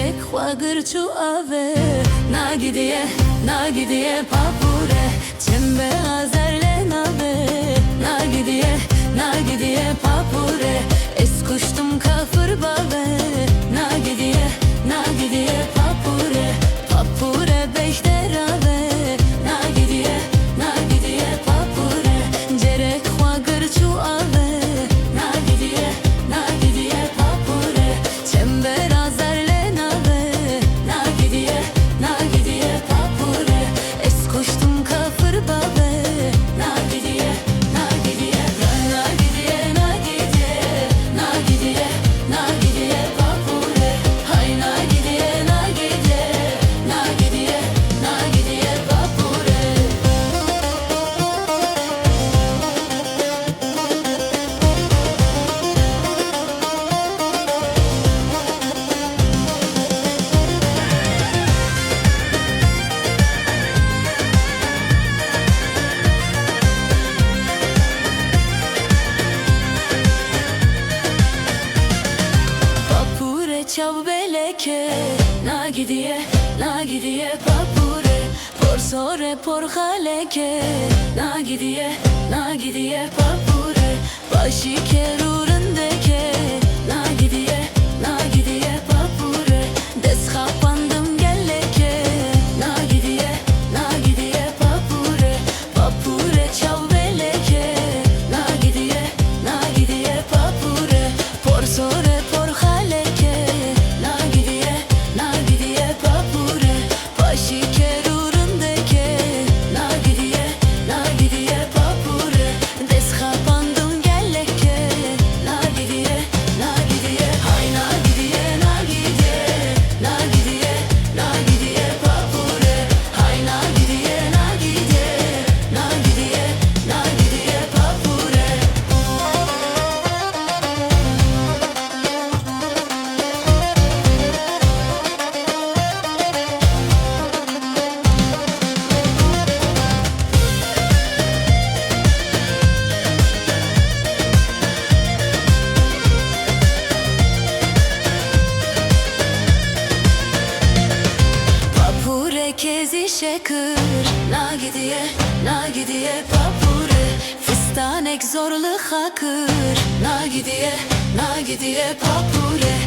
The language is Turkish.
Cerek xwagir çu ave nagidiye papure Çembe azerle nagidiye papure Es kuştum kafir bave nagidiye papure Papure beşterave nagidiye papure Cerek xwagir çu ave nagidiye papure Çember azerle nagidiye papure Es kuştum kafir bave nagidiye papure Hay nagidiye papure Papure çav beleke nagidiye papure Por sore por haleke nagidiye papure Başı kerurundeke nagidiye papure Des kapandım gelleke nagidiye papure Papure çav beleke nagidiye papure Por sore por haleke nagidiye papure Başı kerurundeke nagidiye papure Des kapandım gelleke nagidiye Hay nagidiye papure Hay nagidiye papure Papure kezi şekır nagidiye papure Fistanek zorlu hakır nagidiye papure